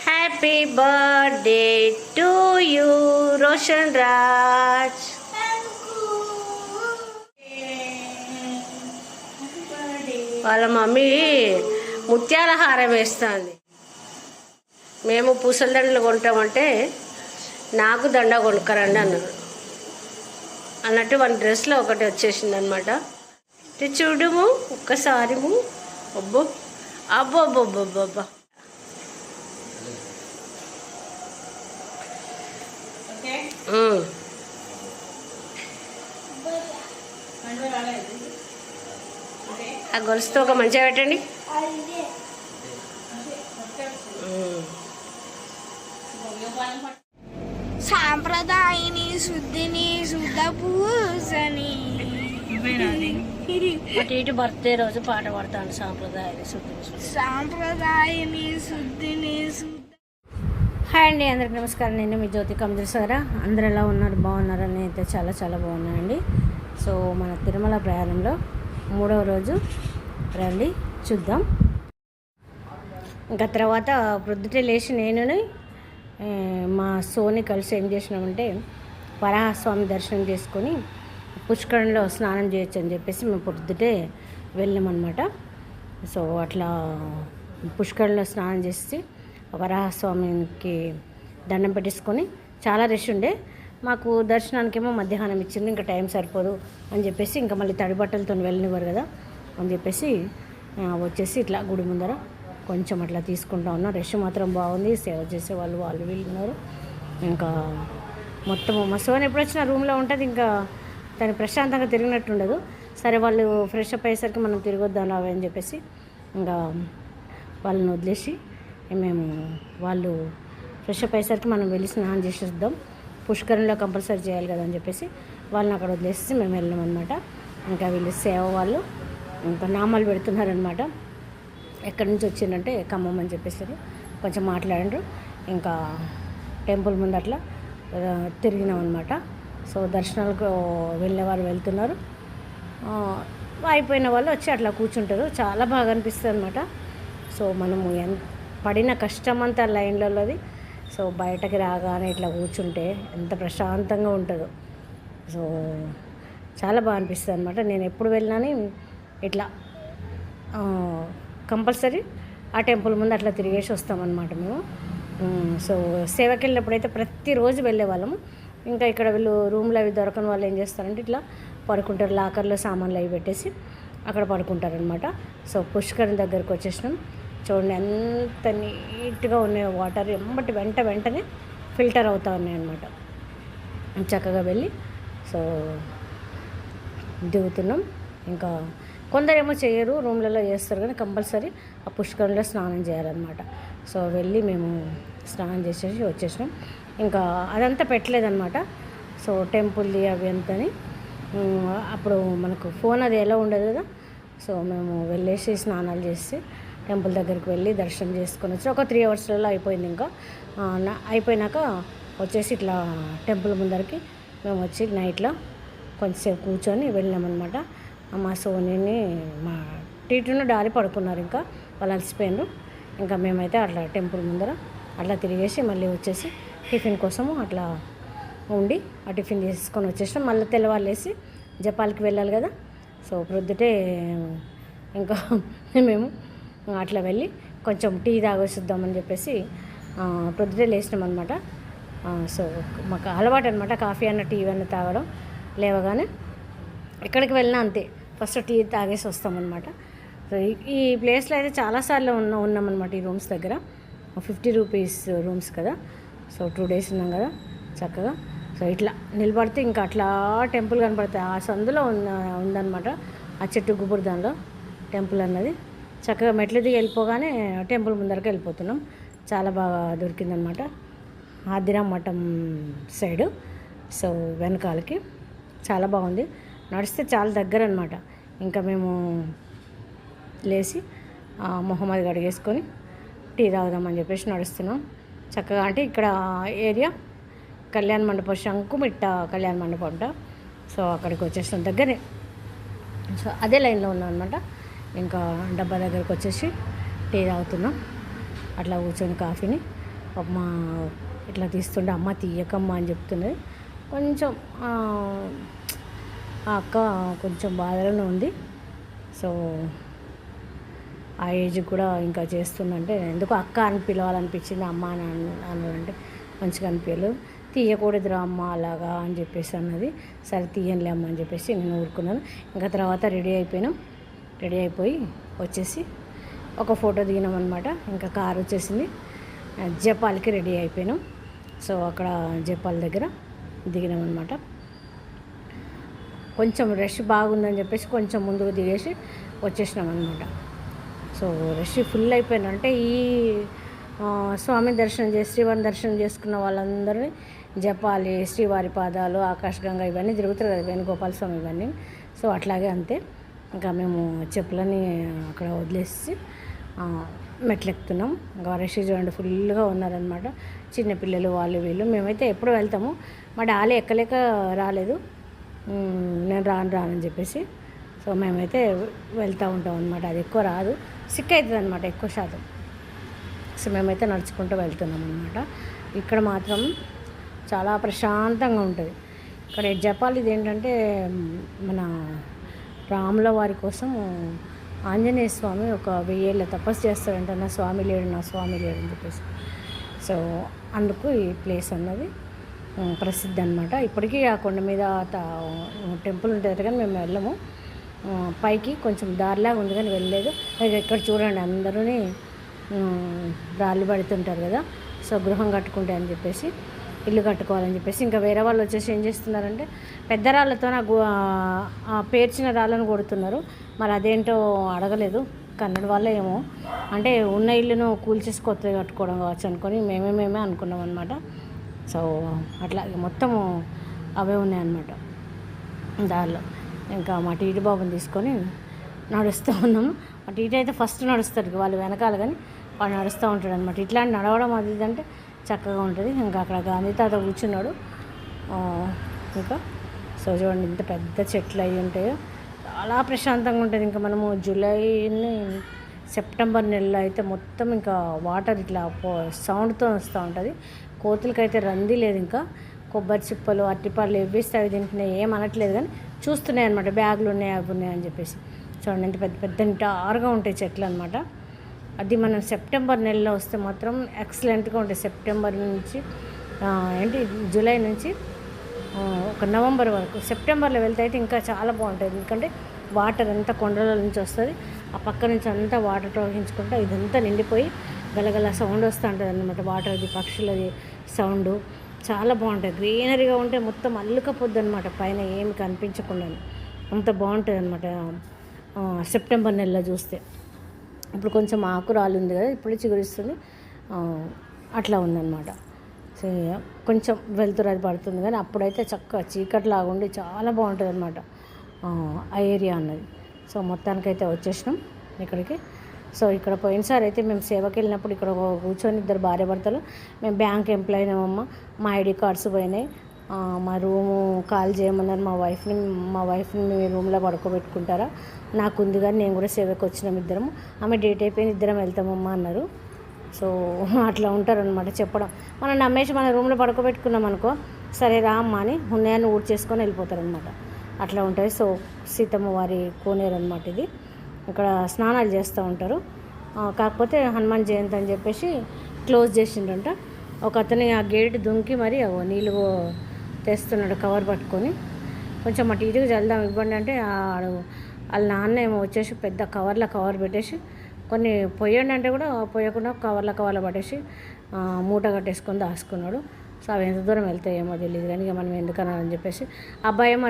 Happy birthday to you Roshan Raj. వాళ్ళ mummy ముత్యాల హారం వేస్తుంది. మేము పూసల దండలు కొంటామంటే నాకు దండ కొనుక్కరండి అన్నాడు. అన్నట్టు వన్ డ్రెస్లో ఒకటి వచ్చేసింది అనమాట. చూడుము ఒక్కసారి అబ్బో అబ్బో అబ్బోబ్బోబ్బా. ఆ గొలుసుతో ఒక మంచిగా పెట్టండి. సాంప్రదాయని శుద్ధిని శుద్ధ పూజని అటు ఇటు బర్త్డే రోజు పాట పాడతాను. సాంప్రదాయని శుద్ధిని హాయ్ అండి, అందరికి నమస్కారం. నేను మీ జ్యోతి కమదుసారా. అందరు ఎలా ఉన్నారు? బాగున్నారు? అని అయితే చాలా చాలా బాగున్నాయండి. సో మన తిరుమల ప్రయాణంలో 3వ రోజు రండి చూద్దాం. ఇంకా తర్వాత ప్రొద్దుటే లేచి నేను మా సోని కలిసి ఏం చేసినామంటే వరాహస్వామి దర్శనం చేసుకొని పుష్కరంలో స్నానం చేయొచ్చు అని చెప్పేసి మేము పొద్దుటే వెళ్ళామన్నమాట. సో అట్లా పుష్కరంలో స్నానం చేసి వరాహస్వామికి దండం పెట్టేసుకొని చాలా రష్ ఉండే. మాకు దర్శనానికేమో మధ్యాహ్నం ఇచ్చింది, ఇంకా టైం సరిపోదు అని చెప్పేసి ఇంకా మళ్ళీ తడి బట్టలతో వెళ్ళనివ్వరు కదా అని చెప్పేసి వచ్చేసి ఇట్లా గుడి ముందర కొంచెం అట్లా తీసుకుంటా ఉన్నాం. రష్ మాత్రం బాగుంది. సేవ చేసే వాళ్ళు వీళ్ళు ఉన్నారు. ఇంకా మొత్తం మా సోని ఎప్పుడు వచ్చినా రూమ్లో ఉంటుంది. ఇంకా దాన్ని ప్రశాంతంగా తిరిగినట్టు ఉండదు. సరే వాళ్ళు ఫ్రెష్ అప్ అయ్యేసరికి మనం తిరిగొద్దాం రావే అని చెప్పేసి ఇంకా వాళ్ళని వదిలేసి మేము వాళ్ళు ఫ్రెష్ అప్ అయ్యేసరికి మనం వెళ్ళి స్నానం చేసేద్దాం, పుష్కరంలో కంపల్సరీ చేయాలి కదా అని చెప్పేసి వాళ్ళని అక్కడ వదిలేసి మేము వెళ్ళామన్నమాట. ఇంకా వీళ్ళు సేవ వాళ్ళు ఇంకా నామాలు పెడుతున్నారనమాట. ఎక్కడి నుంచి వచ్చిందంటే ఖమ్మం అని చెప్పేసి కొంచెం మాట్లాడారు. ఇంకా టెంపుల్ ముందు అట్లా తిరిగినాం అనమాట. సో దర్శనాలకు వెళ్ళేవారు వెళ్తున్నారు, అయిపోయిన వాళ్ళు వచ్చి అట్లా కూర్చుంటారు. చాలా బాగా అనిపిస్తుంది అనమాట. సో మనము పడిన కష్టమంతా లైన్లలోది సో బయటకి రాగానే ఇట్లా కూర్చుంటే ఎంత ప్రశాంతంగా ఉంటుందో. సో చాలా బాగా అనిపిస్తుంది అనమాట. నేను ఎప్పుడు వెళ్ళినాని ఇట్లా కంపల్సరీ ఆ టెంపుల్ ముందు అట్లా తిరిగేసి వస్తామన్నమాట మేము. సో సేవకి వెళ్ళినప్పుడైతే ప్రతిరోజు వెళ్ళేవాళ్ళము. ఇంకా ఇక్కడ వీళ్ళు రూమ్లు అవి దొరకని వాళ్ళు ఏం చేస్తారంటే ఇట్లా పడుకుంటారు, లాకర్లో సామాన్లు అవి పెట్టేసి అక్కడ పడుకుంటారనమాట. సో పుష్కరం దగ్గరకు వచ్చేసినాం. చూడండి ఎంత నీట్గా ఉన్నాయి వాటర్, వెంటనే ఫిల్టర్ అవుతూ ఉన్నాయి అన్నమాట. చక్కగా వెళ్ళి సో దిగుతున్నాం. ఇంకా కొందరేమో చేయరు, రూమ్లలో చేస్తారు, కానీ కంపల్సరీ ఆ పుష్కరంలో స్నానం చేయాలన్నమాట. సో వెళ్ళి మేము స్నానం చేసేసి వచ్చేసినాం. ఇంకా అదంతా పెట్టలేదన్నమాట. సో టెంపుల్ది అవి అంతని అప్పుడు మనకు ఫోన్ అది ఎలా ఉండదు కదా. సో మేము వెళ్ళేసి స్నానాలు చేసి టెంపుల్ దగ్గరికి వెళ్ళి దర్శనం చేసుకొని వచ్చి ఒక 3 అవర్స్లలో అయిపోయింది. ఇంకా అయిపోయినాక వచ్చేసి ఇట్లా టెంపుల్ ముందరికి మేము వచ్చి నైట్లో కొంచెంసేపు కూర్చొని వెళ్ళామన్నమాట. మా సోనిని మా టీటును డాలి పడుకున్నారు. ఇంకా వాళ్ళు అలసిపోయినారు. ఇంకా మేమైతే అట్లా టెంపుల్ ముందర అట్లా తిరిగేసి మళ్ళీ వచ్చేసి టిఫిన్ కోసము అట్లా ఉండి ఆ టిఫిన్ తీసుకొని వచ్చేసినాం. మళ్ళీ తెల్లవాళ్ళేసి జపాల్కి వెళ్ళాలి కదా. సో ప్రొద్దుటే ఇంకా మేము అట్లా వెళ్ళి కొంచెం టీ తాగొచ్చిద్దామని చెప్పేసి ప్రొద్దుటే లేచినాం అనమాట. సో మాకు అలవాటు అనమాట కాఫీ అన్న టీ అన్న తాగడం. లేవగానే ఎక్కడికి వెళ్ళినా అంతే, ఫస్ట్ టీ తాగేసి వస్తామన్నమాట. సో ఈ ప్లేస్లో అయితే చాలాసార్లు ఉన్నామన్నమాట. ఈ రూమ్స్ దగ్గర 50 రూపీస్ రూమ్స్ కదా. సో 2 days ఉన్నాం కదా చక్కగా. సో ఇట్లా నిలబడితే ఇంకా అట్లా టెంపుల్ కనపడుతుంది. ఆ సందులో ఉందన్నమాట, ఆ చెట్టు గుబురుదానిలో టెంపుల్ అన్నది. చక్కగా మెట్లు దిగి వెళ్ళిపోగానే టెంపుల్ ముందరకు వెళ్ళిపోతున్నాం. చాలా బాగా దొరికిందనమాట ఆదిరా మఠం సైడు. సో వెనకాలకి చాలా బాగుంది, నడిస్తే చాలా దగ్గర అనమాట. ఇంకా మేము లేచి మొహమ్మద్ గడిగేసుకొని టీ తాగుదామని చెప్పేసి నడుస్తున్నాం చక్కగా. అంటే ఇక్కడ ఏరియా కళ్యాణ మండపం, శంకుమిట్ట కళ్యాణ మండపం అంట. సో అక్కడికి వచ్చేసిన దగ్గరే. సో అదే లైన్లో ఉన్నాం అనమాట. ఇంకా డబ్బా దగ్గరకు వచ్చేసి టీ తాగుతున్నాం. అట్లా కూర్చొని కాఫీని మా ఇట్లా తీస్తుంటే అమ్మ తీయకమ్మ అని చెప్తున్నది. కొంచెం ఆ అక్క కొంచెం బాధలోనే ఉంది. సో ఆ ఏజ్ కూడా ఇంకా చేస్తుందంటే ఎందుకు అక్క అని పిలవాలనిపించింది. అమ్మ అని అన్నారంటే మంచిగా అనిపించలేదు. తీయకూడదురా అమ్మ అలాగా అని చెప్పేసి అన్నది. సరే తీయనులే అమ్మ అని చెప్పేసి నేను ఊరుకున్నాను. ఇంకా తర్వాత రెడీ అయిపోయినాం. రెడీ అయిపోయి వచ్చేసి ఒక ఫోటో దిగినాం అనమాట. ఇంకా కారు వచ్చేసింది. జపాల్కి రెడీ అయిపోయినాం. సో అక్కడ జపాల్ దగ్గర దిగినాం అనమాట. కొంచెం రష్ బాగుందని చెప్పేసి కొంచెం ముందుకు దిగేసి వచ్చేసినాం అనమాట. సో రష్ ఫుల్ అయిపోయింది. అంటే ఈ స్వామి దర్శనం చేసి శ్రీవారి దర్శనం చేసుకున్న వాళ్ళందరినీ జపాలి, శ్రీవారి పాదాలు, ఆకాశగంగా ఇవన్నీ తిరుగుతారు కదా, వేణుగోపాల స్వామి ఇవన్నీ. సో అట్లాగే అంతే. ఇంకా మేము చెప్పులని అక్కడ వదిలేసి మెట్లెక్కుతున్నాం. ఇంకా రష్ చూడండి ఫుల్గా ఉన్నారనమాట. చిన్నపిల్లలు వాళ్ళు వీళ్ళు. మేమైతే ఎప్పుడు వెళ్తాము, మా డాలి ఎక్కలేక రాలేదు. నేను రానని చెప్పేసి. సో మేమైతే వెళ్తూ ఉంటాం అనమాట. అది ఎక్కువ రాదు, సిక్ అవుతుంది అనమాట ఎక్కువ శాతం. సో మేమైతే నడుచుకుంటూ వెళ్తున్నాం అనమాట. ఇక్కడ మాత్రం చాలా ప్రశాంతంగా ఉంటుంది. ఇక్కడ జపాల్ ఇది ఏంటంటే మన రాముల వారి కోసం ఆంజనేయ స్వామి ఒక 1000 ఏళ్ళ తపస్సు చేస్తాడంట. నా స్వామి లేడు అని చెప్పేసి. సో అందుకు ఈ ప్లేస్ అన్నది ప్రసిద్ధి అనమాట. ఇప్పటికీ ఆ కొండ మీద టెంపుల్ ఉంటుంది కానీ మేము వెళ్ళము. పైకి కొంచెం దారిలాగా ఉంది కానీ వెళ్ళలేదు. ఇక్కడ చూడండి అందరూని రాళ్ళు పడుతుంటారు కదా. సో గృహం కట్టుకుంటే అని చెప్పేసి, ఇల్లు కట్టుకోవాలని చెప్పేసి ఇంకా వేరే వాళ్ళు వచ్చేసి ఏం చేస్తున్నారంటే పెద్ద రాళ్ళతో పేర్చిన రాళ్ళను కొడుతున్నారు. మరి అదేంటో అడగలేదు. కన్నడ వాళ్ళే ఏమో అంటే ఉన్న ఇల్లును కూల్చేసి కొత్తగా కట్టుకోవడం కావచ్చు అనుకొని మేమే అనుకున్నాం అనమాట. సో అట్లా మొత్తము అవే ఉన్నాయన్నమాట దారిలో. ఇంకా మా టీటీ బాబుని తీసుకొని నడుస్తూ ఉన్నాము. మా టీటీ అయితే ఫస్ట్ నడుస్తారు, వాళ్ళు వెనకాల, కానీ వాడు నడుస్తూ ఉంటాడు అనమాట. ఇట్లాంటి నడవడం అది ఇదంటే చక్కగా ఉంటుంది. ఇంకా అక్కడ గాంధీ తాత కూర్చున్నాడు. ఇంకా సో చూడండి ఇంత పెద్ద చెట్లు అవి ఉంటాయో, చాలా ప్రశాంతంగా ఉంటుంది. ఇంకా మనము జూలైని సెప్టెంబర్ నెలలో అయితే మొత్తం ఇంకా వాటర్ ఇట్లా సౌండ్తో వస్తూ ఉంటుంది. కోతులకైతే రంది లేదు. ఇంకా కొబ్బరి చిప్పలు, అట్టిపళ్ళు ఎవ్విస్తే అవి తింటున్నాయి, ఏం అనట్లేదు కానీ చూస్తున్నాయి అనమాట. బ్యాగులు ఉన్నాయి, అవి ఉన్నాయి అని చెప్పేసి. చూడండి ఎంత పెద్ద పెద్ద నిటారుగా ఉంటాయి చెట్లు అనమాట. అది మనం సెప్టెంబర్ నెలలో వస్తే మాత్రం ఎక్సలెంట్గా ఉంటాయి. సెప్టెంబర్ నుంచి జూలై నుంచి ఒక నవంబర్ వరకు. సెప్టెంబర్లో వెళ్తే అయితే ఇంకా చాలా బాగుంటుంది. ఎందుకంటే వాటర్ అంతా కొండల నుంచి వస్తుంది. ఆ పక్క నుంచి అంతా వాటర్ ప్రవహించుకుంటా ఇదంతా నిండిపోయి గలగల సౌండ్ వస్తూ ఉంటుంది అన్నమాట. వాటర్ది, పక్షులది సౌండ్ చాలా బాగుంటుంది. గ్రీనరీగా ఉంటే మొత్తం అల్లుకపోద్ది అనమాట, పైన ఏమి కనిపించకుండా. అంత బాగుంటుంది అనమాట సెప్టెంబర్ నెలలో చూస్తే. ఇప్పుడు కొంచెం ఆకు రాళ్ళు ఉంది కదా, ఇప్పుడే చిగురిస్తుంది. అట్లా ఉందన్నమాట. సో కొంచెం వెలుతురు అది పడుతుంది కానీ అప్పుడైతే చక్కగా చీకట్లాగా ఉండి చాలా బాగుంటుంది అనమాట ఆ ఏరియా అన్నది. సో మొత్తానికైతే వచ్చేసినాం ఇక్కడికి. సో ఇక్కడ పోయినసారి అయితే మేము సేవకి వెళ్ళినప్పుడు ఇక్కడ కూర్చొని ఇద్దరు భార్య భర్తలు, మేము బ్యాంక్ ఎంప్లాయీ అమ్మ, మా ఐడి కార్డ్స్ పోయినాయి, మా రూము కాల్ చేయమన్నారు. మా వైఫ్ని మీ రూమ్లో పడుకోబెట్టుకుంటారా, నాకు ఉంది కానీ నేను కూడా సేవకి వచ్చినాం ఇద్దరము, ఆమె డేట్ అయిపోయింది ఇద్దరం వెళ్తామమ్మా అన్నారు. సో అట్లా ఉంటారనమాట చెప్పడం. మనం నమ్మేసి మన రూమ్లో పడుకోబెట్టుకున్నాం అనుకో, సరే రా అమ్మ అని ఉన్నాయని ఊడ్ చేసుకొని వెళ్ళిపోతారనమాట. అట్లా ఉంటుంది. సో సీతమ్మ వారి కోనేరు అనమాట ఇది. ఇక్కడ స్నానాలు చేస్తూ ఉంటారు. కాకపోతే హనుమాన్ జయంతి అని చెప్పేసి క్లోజ్ చేసిండంట. ఒక అతని ఆ గేట్ దుంకి మరి నీళ్ళు తెస్తున్నాడు కవర్ పట్టుకొని. కొంచెం అటు ఇటుగా జల్దాం ఇవ్వండి అంటే వాళ్ళ నాన్న ఏమో వచ్చేసి పెద్ద కవర్ పెట్టేసి కొన్ని పొయ్యండి అంటే కూడా పొయ్యకుండా కవర్ల పట్టేసి మూట కట్టేసుకొని దాచుకున్నాడు. సో అవి ఎంత దూరం వెళ్తాయేమో తెలియదు కానీ ఇక మనం ఎందుకన్నారని చెప్పేసి అబ్బాయి ఏమో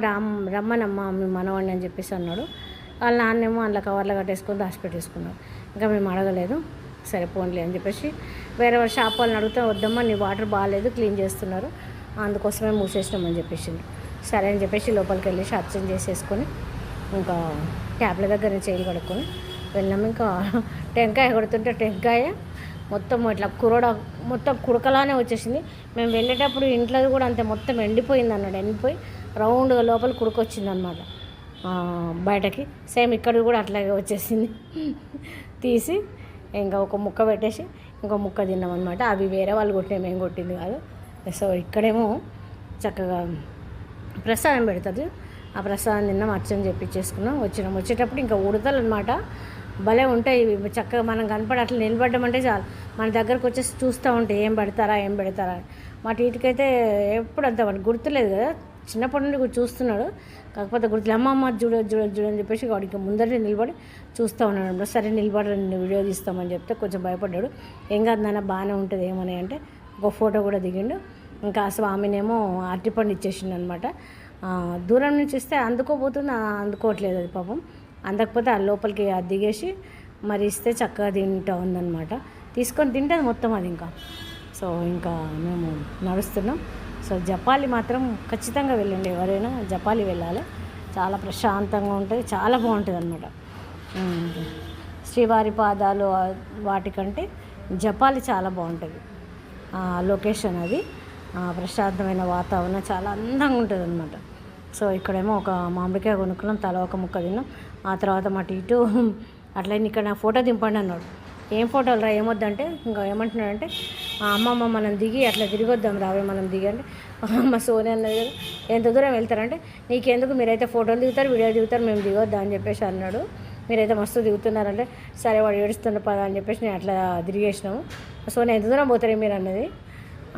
రమ్మనమ్మ మీ మనవాడిని అని చెప్పేసి అన్నాడు. వాళ్ళ నాన్నేమో అందులో కవర్లో కట్టేసుకొని దాచిపెట్టేసుకున్నాడు. ఇంకా మేము అడగలేదు, సరే పోన్లే అని చెప్పేసి వేరే షాప్ వాళ్ళని అడిగితే వద్దమ్మా నీ వాటర్ బాగాలేదు క్లీన్ చేస్తున్నారు అందుకోసమే మూసేసినామని చెప్పేసిండు. సరే అని చెప్పేసి లోపలికి వెళ్ళేసి అర్చన చేసేసుకొని ఇంకా ట్యాప్ల దగ్గర చేయిలు కడుక్కొని వెళ్ళాము. ఇంకా టెంకాయ కొడుతుంటే టెంకాయ మొత్తం ఇట్లా మొత్తం కుడకలానే వచ్చేసింది. మేము వెళ్ళేటప్పుడు ఇంట్లోది కూడా అంతే మొత్తం ఎండిపోయింది అన్నాడు. ఎండిపోయి రౌండ్గా లోపల కుడకొచ్చింది అనమాట. బయటకి. సేమ్ ఇక్కడ కూడా అట్లాగే వచ్చేసింది. తీసి ఇంకా ఒక ముక్క పెట్టేసి ఇంకో ముక్క తిన్నాం అనమాట. అవి వేరే వాళ్ళు కొట్టినాయి, మేము కొట్టింది కాదు. సో ఇక్కడేమో చక్కగా ప్రసాదం పెడుతుంది. ఆ ప్రసాదం తిన్నాం, అర్చన చెప్పించేసుకున్నాం, వచ్చేటప్పుడు ఇంకా ఉడతలు అనమాట. భలే ఉంటాయి ఇవి. చక్కగా మనం కనపడి అట్లా నిలబడ్డామంటే చాలు, మన దగ్గరకు వచ్చేసి చూస్తూ ఉంటాయి ఏం పెడతారా అని. మా టీటికైతే ఎప్పుడు అంత వాడికి గుర్తులేదు కదా, చిన్నప్పటి నుండి కూడా చూస్తున్నాడు, కాకపోతే గుర్తులేదు. అమ్మ చూడని చెప్పేసి వాడికి ముందరే నిలబడి చూస్తూ ఉన్నాడు. సరే నిలబడి వీడియో తీస్తామని చెప్తే కొంచెం భయపడ్డాడు. ఏం కాదు నాన్న బాగానే ఉంటుంది ఏమని అంటే ఒక ఫోటో కూడా దిగిండు. ఇంకా ఆ స్వామినేమో అరటిపండు ఇచ్చేసిండు అనమాట. దూరం నుంచి ఇస్తే అందుకోబోతుంది, అందుకోవట్లేదు అది పాపం. అందకపోతే ఆ లోపలికి అది దిగేసి మరి ఇస్తే చక్కగా తింటూ ఉందన్నమాట. తీసుకొని తింటుంది మొత్తం అది ఇంకా. సో ఇంకా మేము నడుస్తున్నాం. సో జపాలి మాత్రం ఖచ్చితంగా వెళ్ళండి, ఎవరైనా జపాలి వెళ్ళాలి. చాలా ప్రశాంతంగా ఉంటుంది, చాలా బాగుంటుంది అనమాట. శ్రీవారి పాదాలు వాటికంటే జపాలి చాలా బాగుంటుంది. లొకేషన్ అది, ప్రశాంతమైన వాతావరణం, చాలా అందంగా ఉంటుంది అనమాట. సో ఇక్కడేమో ఒక మామిడికాయ కొనుక్కున్నాం, తల ఒక ముక్క తిన్నాం. ఆ తర్వాత మా టీటు అట్లయినా ఇక్కడ నా ఫోటో దింపండి అన్నాడు. ఏం ఫోటోలు రా, ఏమొద్దంటే ఇంకా ఏమంటున్నాడంటే అమ్మమ్మ మనం దిగి అట్లా తిరిగొద్దాం రావే మనం దిగి అంటే మా సోని అన్నది కదా, ఎంత దూరం వెళ్తారంటే నీకెందుకు, మీరైతే ఫోటోలు దిగుతారు, వీడియో దిగుతారు, మేము దిగొద్దా అని చెప్పేసి అన్నాడు. మీరైతే మస్తు దిగుతున్నారంటే సరే వాడు ఏడుస్తున్న పదా అని చెప్పేసి నేను అట్లా తిరిగేసినాము. సోని ఎంత దూరం పోతారే మీరు అన్నది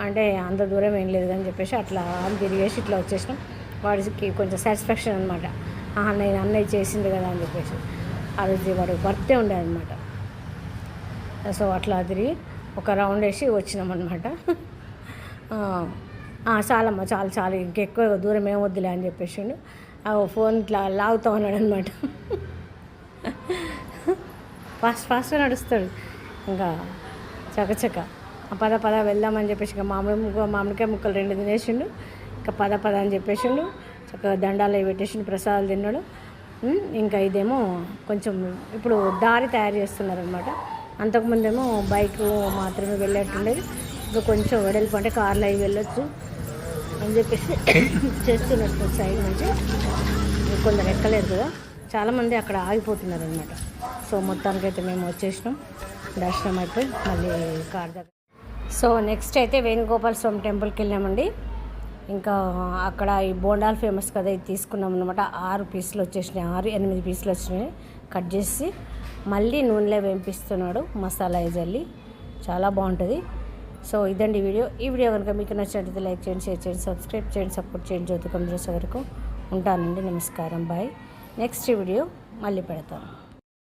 అంటే అంత దూరం ఏం లేదు అని చెప్పేసి అట్లా తిరిగేసి ఇట్లా వచ్చేసినాం. వాడికి కొంచెం సాటిస్ఫాక్షన్ అనమాట, అన్నయ్య చేసింది కదా అని చెప్పేసి. ఆ రోజు వాడు బర్త్డే ఉండేది అనమాట. సో అట్లా తిరిగి ఒక రౌండ్ వేసి వచ్చినాం అనమాట. చాలమ్మ చాలు ఇంకెక్కువ దూరం ఏమొద్దులే అని చెప్పేసిండు. ఫోన్ ఇట్లా లాగుతూ ఉన్నాడు అనమాట. ఫాస్ట్గా నడుస్తాడు ఇంకా చకచక. పద వెళ్దామని చెప్పేసి ఇంకా మామిడికాయ ముక్కలు 2 తినేసిండు. ఇంకా పద అని చెప్పేసిండు. చక్కగా దండాలు అవి పెట్టేసిండు, ప్రసాదాలు తిన్నాడు. ఇంకా ఇదేమో కొంచెం ఇప్పుడు దారి తయారు చేస్తున్నారనమాట. అంతకుముందేమో బైక్ మాత్రమే వెళ్ళేటుండేది, ఇప్పుడు కొంచెం వెడల్పు అంటే కార్లో అవి వెళ్ళొచ్చు అని చెప్పేసి చేస్తున్నట్టు సైడ్ నుంచి. కొందరు ఎక్కలేరు కదా, చాలామంది అక్కడ ఆగిపోతున్నారు అనమాట. సో మొత్తానికైతే మేము వచ్చేసినాం, దర్శనం అయిపోయి మళ్ళీ కార్ దగ్గర. సో నెక్స్ట్ అయితే వేణుగోపాల స్వామి టెంపుల్కి వెళ్ళామండి. ఇంకా అక్కడ ఈ బోండాలు ఫేమస్ కదా, ఇది తీసుకున్నాం అనమాట. 6 పీసులు వచ్చేసినాయి, 8 పీసులు వచ్చినాయి. కట్ చేసి మళ్ళీ నూనెలో వేంపిస్తున్నాడు, మసాలా జల్లి, చాలా బాగుంటుంది. సో ఇదండి వీడియో. ఈ వీడియో కనుక మీకు నచ్చినట్లయితే లైక్ చేయండి, షేర్ చేయండి, సబ్స్క్రైబ్ చేయండి, సపోర్ట్ చేయండి. జ్యోతికం దృశ్య వరకు ఉంటానండి. నమస్కారం, బాయ్. నెక్స్ట్ వీడియో మళ్ళీ పెడతాను.